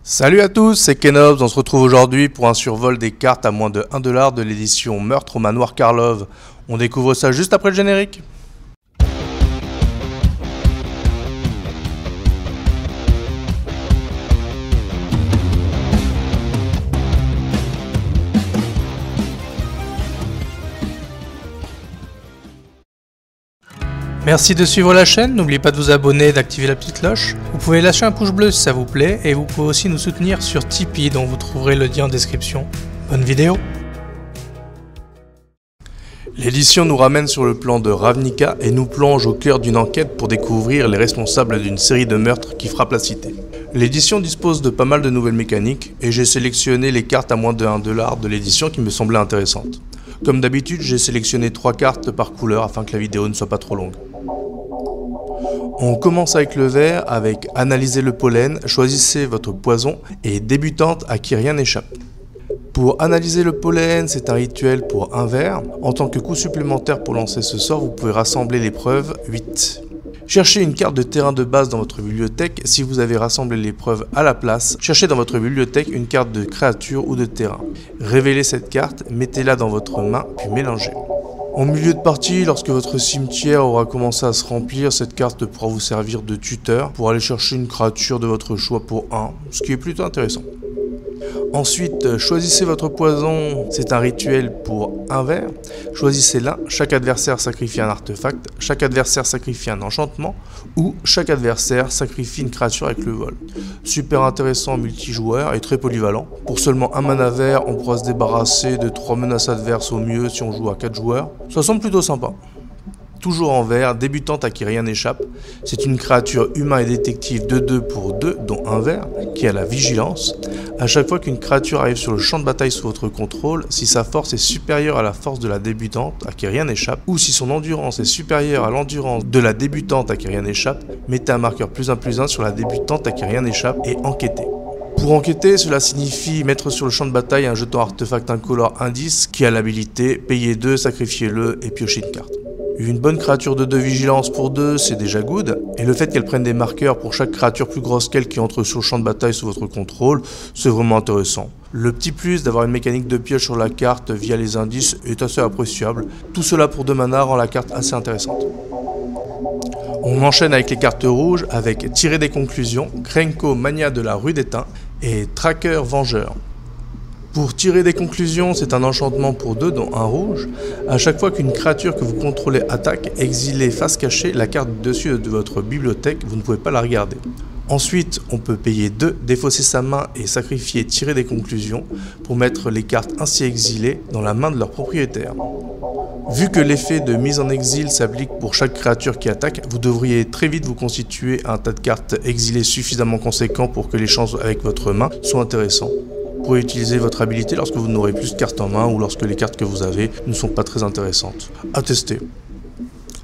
Salut à tous, c'est Kenobs, on se retrouve aujourd'hui pour un survol des cartes à moins de 1$ de l'édition Meurtre au Manoir Karlov. On découvre ça juste après le générique. Merci de suivre la chaîne, n'oubliez pas de vous abonner et d'activer la petite cloche. Vous pouvez lâcher un pouce bleu si ça vous plaît et vous pouvez aussi nous soutenir sur Tipeee dont vous trouverez le lien en description. Bonne vidéo. L'édition nous ramène sur le plan de Ravnica et nous plonge au cœur d'une enquête pour découvrir les responsables d'une série de meurtres qui frappent la cité. L'édition dispose de pas mal de nouvelles mécaniques et j'ai sélectionné les cartes à moins de 1$ de l'édition qui me semblaient intéressantes. Comme d'habitude, j'ai sélectionné 3 cartes par couleur afin que la vidéo ne soit pas trop longue. On commence avec le vert, avec analyser le pollen, choisissez votre poison et débutante à qui rien n'échappe. Pour analyser le pollen, c'est un rituel pour un vert. En tant que coup supplémentaire pour lancer ce sort, vous pouvez rassembler l'épreuve 8. Cherchez une carte de terrain de base dans votre bibliothèque. Si vous avez rassemblé l'épreuve à la place, cherchez dans votre bibliothèque une carte de créature ou de terrain. Révélez cette carte, mettez-la dans votre main, puis mélangez. En milieu de partie, lorsque votre cimetière aura commencé à se remplir, cette carte pourra vous servir de tuteur pour aller chercher une créature de votre choix pour 1, ce qui est plutôt intéressant. Ensuite, choisissez votre poison, c'est un rituel pour un vert. Choisissez l'un, chaque adversaire sacrifie un artefact, chaque adversaire sacrifie un enchantement, ou chaque adversaire sacrifie une créature avec le vol. Super intéressant en multijoueur et très polyvalent. Pour seulement un mana vert, on pourra se débarrasser de 3 menaces adverses au mieux si on joue à 4 joueurs. Ça semble plutôt sympa. Toujours en vert, débutante à qui rien n'échappe. C'est une créature humain et détective de 2 pour 2, dont un vert, qui a la vigilance. À chaque fois qu'une créature arrive sur le champ de bataille sous votre contrôle, si sa force est supérieure à la force de la débutante à qui rien n'échappe, ou si son endurance est supérieure à l'endurance de la débutante à qui rien n'échappe, mettez un marqueur +1/+1 sur la débutante à qui rien n'échappe et enquêtez. Pour enquêter, cela signifie mettre sur le champ de bataille un jeton artefact incolore indice qui a l'habilité payer 2, sacrifiez-le et piochez une carte. Une bonne créature de 2 vigilance pour 2, c'est déjà good, et le fait qu'elle prenne des marqueurs pour chaque créature plus grosse qu'elle qui entre sur le champ de bataille sous votre contrôle, c'est vraiment intéressant. Le petit plus d'avoir une mécanique de pioche sur la carte via les indices est assez appréciable. Tout cela pour 2 mana rend la carte assez intéressante. On enchaîne avec les cartes rouges avec Tirer des conclusions, Krenko Mania de la Rue des Thym et Tracker Vengeur. Pour tirer des conclusions, c'est un enchantement pour 2, dont un rouge. À chaque fois qu'une créature que vous contrôlez attaque, exilez face cachée la carte dessus de votre bibliothèque, vous ne pouvez pas la regarder. Ensuite, on peut payer 2, défausser sa main et sacrifier tirer des conclusions pour mettre les cartes ainsi exilées dans la main de leur propriétaire. Vu que l'effet de mise en exil s'applique pour chaque créature qui attaque, vous devriez très vite vous constituer un tas de cartes exilées suffisamment conséquent pour que les chances avec votre main soient intéressantes. Vous pouvez utiliser votre habilité lorsque vous n'aurez plus de cartes en main ou lorsque les cartes que vous avez ne sont pas très intéressantes. À tester.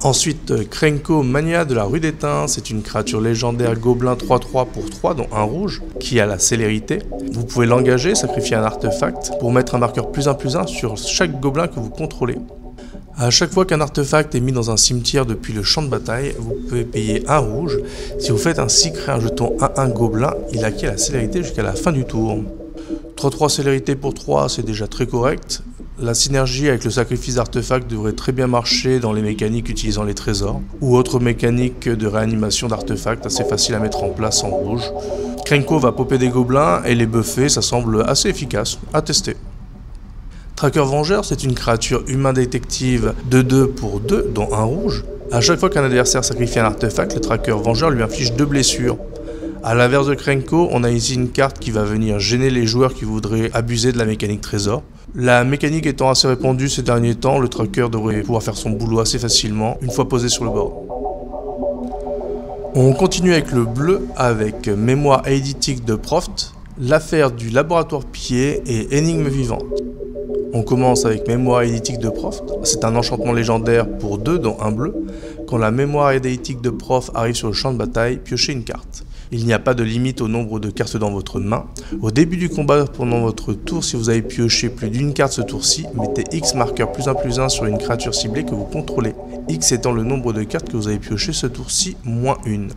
Ensuite, Krenko Mania de la Rue des Thym, c'est une créature légendaire gobelin 3/3 pour 3, dont un rouge, qui a la célérité. Vous pouvez l'engager, sacrifier un artefact, pour mettre un marqueur +1/+1 sur chaque gobelin que vous contrôlez. À chaque fois qu'un artefact est mis dans un cimetière depuis le champ de bataille, vous pouvez payer un rouge. Si vous faites ainsi créer un jeton 1/1 gobelin, il acquiert la célérité jusqu'à la fin du tour. 3/3 célérité pour 3, c'est déjà très correct. La synergie avec le sacrifice d'artefacts devrait très bien marcher dans les mécaniques utilisant les trésors, ou autres mécaniques de réanimation d'artefacts assez faciles à mettre en place en rouge. Krenko va popper des gobelins et les buffer, ça semble assez efficace, à tester. Tracker Vengeur, c'est une créature humain détective de 2 pour 2, dont un rouge. À chaque fois qu'un adversaire sacrifie un artefact, le Tracker Vengeur lui inflige 2 blessures. A l'inverse de Krenko, on a ici une carte qui va venir gêner les joueurs qui voudraient abuser de la mécanique trésor. La mécanique étant assez répandue ces derniers temps, le tracker devrait pouvoir faire son boulot assez facilement une fois posé sur le bord. On continue avec le bleu avec Mémoire éditique de Proft, l'affaire du laboratoire pillé et énigme vivante. On commence avec Mémoire éditique de Proft, c'est un enchantement légendaire pour 2, dont un bleu. Quand la mémoire édéitique de Prof arrive sur le champ de bataille, piochez une carte. Il n'y a pas de limite au nombre de cartes dans votre main. Au début du combat, pendant votre tour, si vous avez pioché plus d'une carte ce tour-ci, mettez X marqueur +1/+1 sur une créature ciblée que vous contrôlez. X étant le nombre de cartes que vous avez pioché ce tour-ci, moins 1.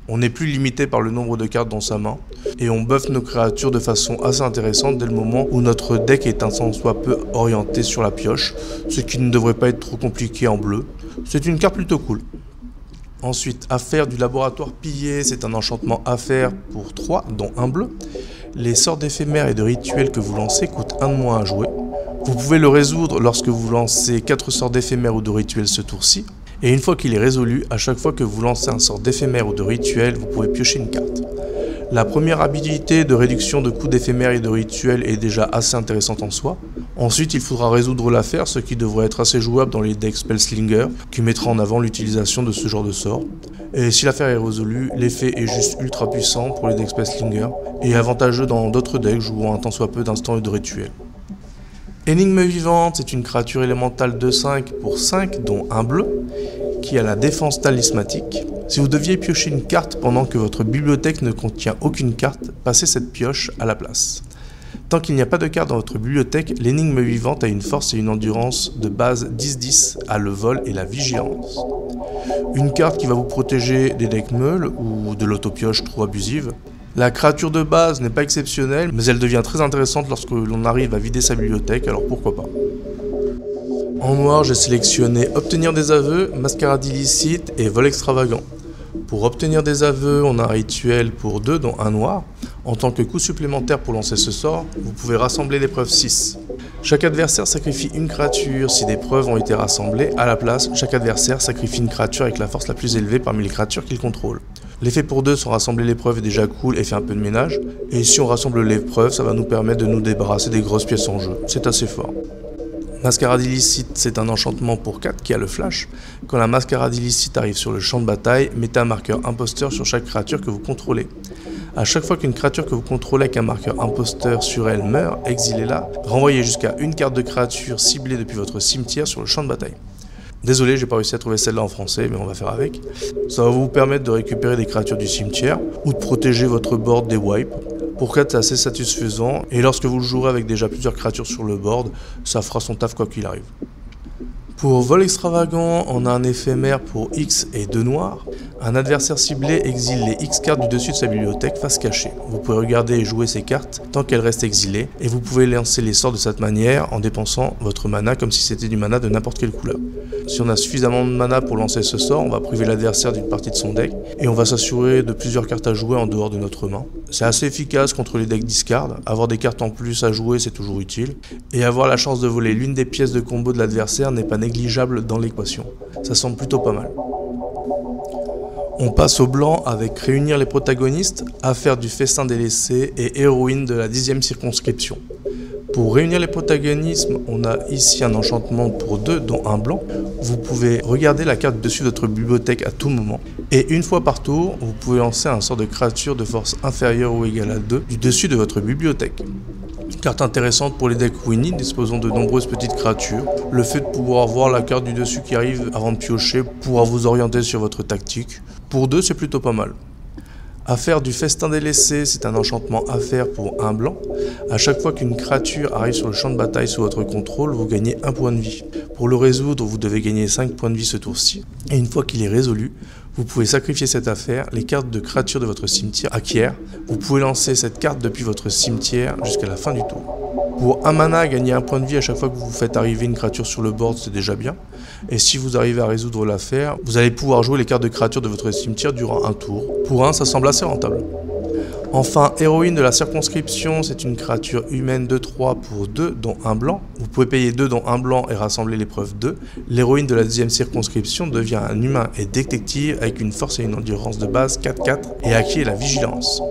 On n'est plus limité par le nombre de cartes dans sa main, et on buff nos créatures de façon assez intéressante dès le moment où notre deck est un tant soit peu orienté sur la pioche, ce qui ne devrait pas être trop compliqué en bleu. C'est une carte plutôt cool. Ensuite, Affaire du laboratoire pillé, c'est un enchantement à faire pour 3, dont un bleu. Les sorts d'éphémères et de rituels que vous lancez coûtent 1 de moins à jouer. Vous pouvez le résoudre lorsque vous lancez 4 sorts d'éphémères ou de rituels ce tour-ci. Et une fois qu'il est résolu, à chaque fois que vous lancez un sort d'éphémère ou de rituel, vous pouvez piocher une carte. La première habilité de réduction de coûts d'éphémère et de rituel est déjà assez intéressante en soi. Ensuite, il faudra résoudre l'affaire, ce qui devrait être assez jouable dans les decks Spellslinger, qui mettra en avant l'utilisation de ce genre de sort. Et si l'affaire est résolue, l'effet est juste ultra puissant pour les decks Spellslinger, et avantageux dans d'autres decks jouant un tant soit peu d'instants et de rituels. Énigme vivante, c'est une créature élémentale de 5 pour 5, dont un bleu, qui a la défense talismatique. Si vous deviez piocher une carte pendant que votre bibliothèque ne contient aucune carte, passez cette pioche à la place. Tant qu'il n'y a pas de carte dans votre bibliothèque, l'énigme vivante a une force et une endurance de base 10-10 à le vol et la vigilance. Une carte qui va vous protéger des decks meules ou de l'autopioche trop abusive. La créature de base n'est pas exceptionnelle, mais elle devient très intéressante lorsque l'on arrive à vider sa bibliothèque, alors pourquoi pas. En noir, j'ai sélectionné Obtenir des aveux, Mascarade illicite et Vol extravagant. Pour obtenir des aveux, on a un rituel pour 2 dont un noir. En tant que coût supplémentaire pour lancer ce sort, vous pouvez rassembler les preuves 6. Chaque adversaire sacrifie une créature si des preuves ont été rassemblées. À la place, chaque adversaire sacrifie une créature avec la force la plus élevée parmi les créatures qu'il contrôle. L'effet pour 2 sans rassembler les preuves est déjà cool et fait un peu de ménage. Et si on rassemble les preuves, ça va nous permettre de nous débarrasser des grosses pièces en jeu. C'est assez fort. Mascarade illicite, c'est un enchantement pour 4 qui a le flash. Quand la mascarade illicite arrive sur le champ de bataille, mettez un marqueur imposteur sur chaque créature que vous contrôlez. À chaque fois qu'une créature que vous contrôlez avec un marqueur imposteur sur elle meurt, exilez-la. Renvoyez jusqu'à une carte de créature ciblée depuis votre cimetière sur le champ de bataille. Désolé, j'ai pas réussi à trouver celle-là en français, mais on va faire avec. Ça va vous permettre de récupérer des créatures du cimetière ou de protéger votre board des wipes. Pour 4, c'est assez satisfaisant, et lorsque vous le jouerez avec déjà plusieurs créatures sur le board, ça fera son taf quoi qu'il arrive. Pour Vol extravagant, on a un éphémère pour X et 2 noirs. Un adversaire ciblé exile les X cartes du dessus de sa bibliothèque face cachée. Vous pouvez regarder et jouer ces cartes tant qu'elles restent exilées, et vous pouvez lancer les sorts de cette manière en dépensant votre mana comme si c'était du mana de n'importe quelle couleur. Si on a suffisamment de mana pour lancer ce sort, on va priver l'adversaire d'une partie de son deck, et on va s'assurer de plusieurs cartes à jouer en dehors de notre main. C'est assez efficace contre les decks discard, avoir des cartes en plus à jouer c'est toujours utile, et avoir la chance de voler l'une des pièces de combo de l'adversaire n'est pas négligeable dans l'équation. Ça semble plutôt pas mal. On passe au blanc avec Réunir les protagonistes, Affaire du festin délaissé et Héroïne de la 10e circonscription. Pour réunir les protagonistes, on a ici un enchantement pour 2 dont un blanc. Vous pouvez regarder la carte dessus de votre bibliothèque à tout moment. Et une fois par tour, vous pouvez lancer un sort de créature de force inférieure ou égale à 2 du dessus de votre bibliothèque. Carte intéressante pour les decks Winnie disposant de nombreuses petites créatures. Le fait de pouvoir voir la carte du dessus qui arrive avant de piocher pourra vous orienter sur votre tactique. Pour 2, c'est plutôt pas mal. Affaire du festin délaissé, c'est un enchantement à faire pour un blanc. À chaque fois qu'une créature arrive sur le champ de bataille sous votre contrôle, vous gagnez 1 point de vie. Pour le résoudre, vous devez gagner 5 points de vie ce tour-ci. Et une fois qu'il est résolu, vous pouvez sacrifier cette affaire, les cartes de créatures de votre cimetière acquièrent. Vous pouvez lancer cette carte depuis votre cimetière jusqu'à la fin du tour. Pour 1 mana, gagner 1 point de vie à chaque fois que vous faites arriver une créature sur le board, c'est déjà bien. Et si vous arrivez à résoudre l'affaire, vous allez pouvoir jouer les cartes de créatures de votre cimetière durant un tour. Pour 1, ça semble assez rentable. Enfin, Héroïne de la circonscription, c'est une créature humaine de 3 pour 2, dont un blanc. Vous pouvez payer 2 dont un blanc et rassembler l'épreuve 2. L'héroïne de la 10e circonscription devient un humain et détective avec une force et une endurance de base 4-4 et acquiert la vigilance.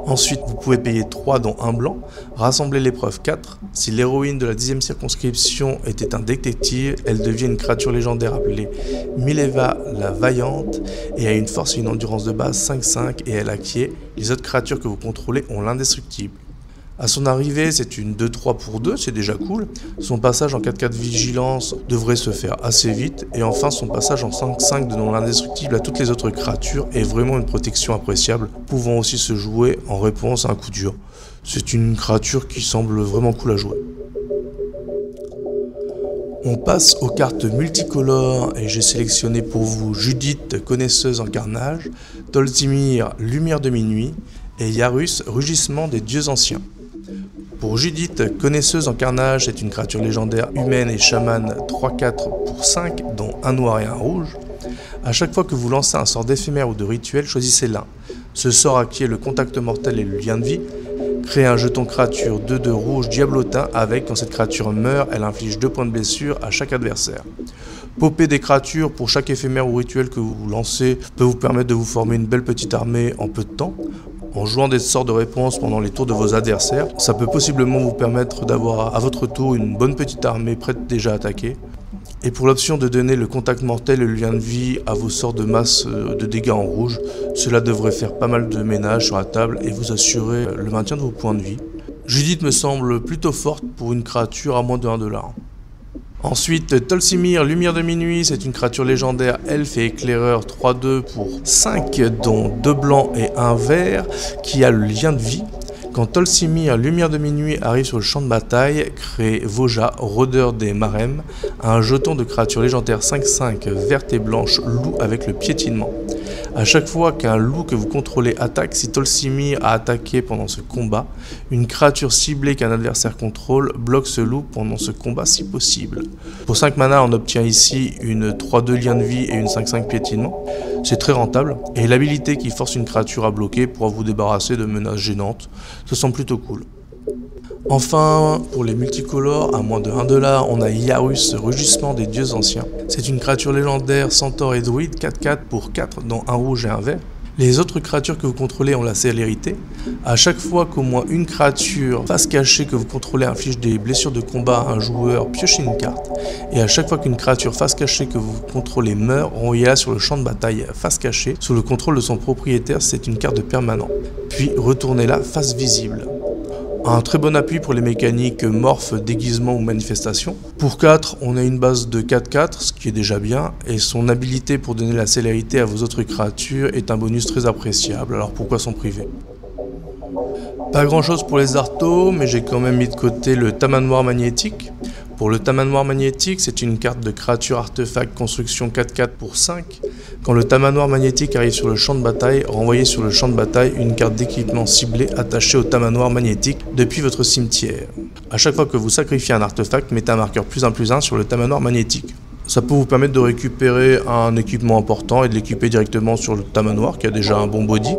Ensuite, vous pouvez payer 3 dont un blanc, rassembler l'épreuve 4. Si l'héroïne de la 10e circonscription était un détective, elle devient une créature légendaire appelée Mileva la Vaillante et a une force et une endurance de base 5-5 et elle acquiert. Les autres créatures que vous contrôlez ont l'indestructible. À son arrivée, c'est une 2-3 pour 2, c'est déjà cool. Son passage en 4-4 vigilance devrait se faire assez vite. Et enfin, son passage en 5-5 donnant l'indestructible à toutes les autres créatures est vraiment une protection appréciable, pouvant aussi se jouer en réponse à un coup dur. C'est une créature qui semble vraiment cool à jouer. On passe aux cartes multicolores et j'ai sélectionné pour vous Judith, connaisseuse en carnage, Tolzimir, lumière de minuit et Yarus, rugissement des dieux anciens. Pour Judith, connaisseuse en carnage, c'est une créature légendaire humaine et chamane 3-4 pour 5, dont un noir et un rouge. À chaque fois que vous lancez un sort d'éphémère ou de rituel, choisissez l'un. Ce sort acquiert le contact mortel et le lien de vie. Créez un jeton créature 2/2 rouge diablotin avec, quand cette créature meurt, elle inflige 2 points de blessure à chaque adversaire. Popper des créatures pour chaque éphémère ou rituel que vous lancez peut vous permettre de vous former une belle petite armée en peu de temps. En jouant des sorts de réponse pendant les tours de vos adversaires, ça peut possiblement vous permettre d'avoir à votre tour une bonne petite armée prête déjà à attaquer. Et pour l'option de donner le contact mortel et le lien de vie à vos sorts de masse de dégâts en rouge, cela devrait faire pas mal de ménage sur la table et vous assurer le maintien de vos points de vie. Judith me semble plutôt forte pour une créature à moins de 1$. Ensuite, Tolzimir, lumière de minuit, c'est une créature légendaire elfe et éclaireur 3/2 pour 5, dont 2 blancs et 1 vert, qui a le lien de vie. Quand Tolzimir, lumière de minuit, arrive sur le champ de bataille, créez Voja, rôdeur des Marem, un jeton de créature légendaire 5/5 verte et blanche loup avec le piétinement. À chaque fois qu'un loup que vous contrôlez attaque, si Tolzimir a attaqué pendant ce combat, une créature ciblée qu'un adversaire contrôle bloque ce loup pendant ce combat si possible. Pour 5 mana, on obtient ici une 3/2 lien de vie et une 5/5 piétinement. C'est très rentable, et l'habilité qui force une créature à bloquer pourra vous débarrasser de menaces gênantes. Ça semble plutôt cool. Enfin, pour les multicolores, à moins de 1$, on a Yarus, rugissement des dieux anciens. C'est une créature légendaire centaure et druide 4/4 pour 4, dont un rouge et un vert. Les autres créatures que vous contrôlez ont la célérité. À chaque fois qu'au moins une créature face cachée que vous contrôlez inflige des blessures de combat à un joueur, piochez une carte. Et à chaque fois qu'une créature face cachée que vous contrôlez meurt, renvoyez-la sur le champ de bataille face cachée. Sous le contrôle de son propriétaire, c'est une carte de permanent. Puis retournez-la face visible. Un très bon appui pour les mécaniques morph, déguisement ou manifestation. Pour 4, on a une base de 4/4, ce qui est déjà bien, et son habilité pour donner la célérité à vos autres créatures est un bonus très appréciable, alors pourquoi s'en priver? Pas grand chose pour les artos, mais j'ai quand même mis de côté le tamanoir magnétique. Pour le tamanoir magnétique, c'est une carte de créature artefact construction 4/4 pour 5. Quand le tamanoir magnétique arrive sur le champ de bataille, renvoyez sur le champ de bataille une carte d'équipement ciblée attachée au tamanoir magnétique depuis votre cimetière. À chaque fois que vous sacrifiez un artefact, mettez un marqueur +1/+1 sur le tamanoir magnétique. Ça peut vous permettre de récupérer un équipement important et de l'équiper directement sur le tamanoir qui a déjà un bon body.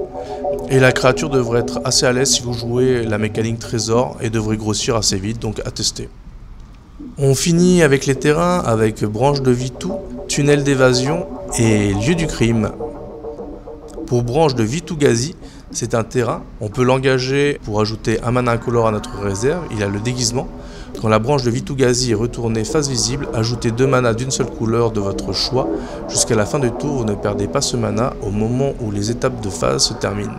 Et la créature devrait être assez à l'aise si vous jouez la mécanique trésor et devrait grossir assez vite, donc à tester. On finit avec les terrains, avec branche de Vitou, tunnel d'évasion et lieu du crime. Pour branche de Vitu-Ghazi, c'est un terrain, on peut l'engager pour ajouter un mana incolore à notre réserve, il a le déguisement. Quand la branche de Vitu-Ghazi est retournée face visible, ajoutez 2 manas d'une seule couleur de votre choix. Jusqu'à la fin du tour, vous ne perdez pas ce mana au moment où les étapes de phase se terminent.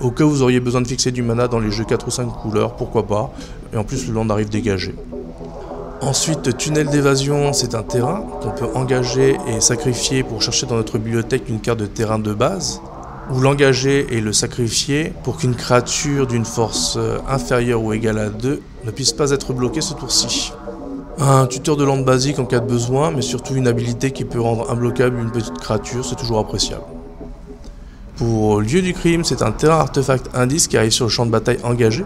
Au cas où vous auriez besoin de fixer du mana dans les jeux 4 ou 5 couleurs, pourquoi pas, et en plus le land arrive dégagé. Ensuite, tunnel d'évasion, c'est un terrain qu'on peut engager et sacrifier pour chercher dans notre bibliothèque une carte de terrain de base, ou l'engager et le sacrifier pour qu'une créature d'une force inférieure ou égale à 2 ne puisse pas être bloquée ce tour-ci. Un tuteur de land basique en cas de besoin, mais surtout une habilité qui peut rendre imbloquable une petite créature, c'est toujours appréciable. Pour lieu du crime, c'est un terrain artefact indice qui arrive sur le champ de bataille engagé.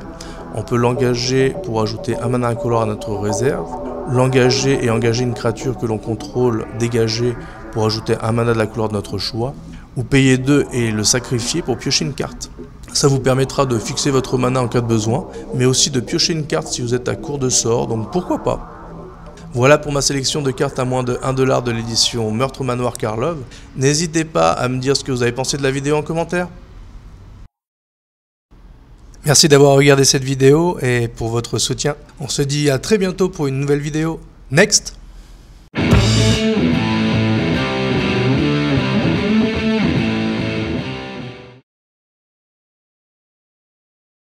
On peut l'engager pour ajouter un mana incolore à notre réserve, l'engager et engager une créature que l'on contrôle dégagée pour ajouter un mana de la couleur de notre choix, ou payer 2 et le sacrifier pour piocher une carte. Ça vous permettra de fixer votre mana en cas de besoin, mais aussi de piocher une carte si vous êtes à court de sort, donc pourquoi pas. Voilà pour ma sélection de cartes à moins de 1$ de l'édition Meurtre au Manoir Karlov. N'hésitez pas à me dire ce que vous avez pensé de la vidéo en commentaire. Merci d'avoir regardé cette vidéo et pour votre soutien. On se dit à très bientôt pour une nouvelle vidéo. Next!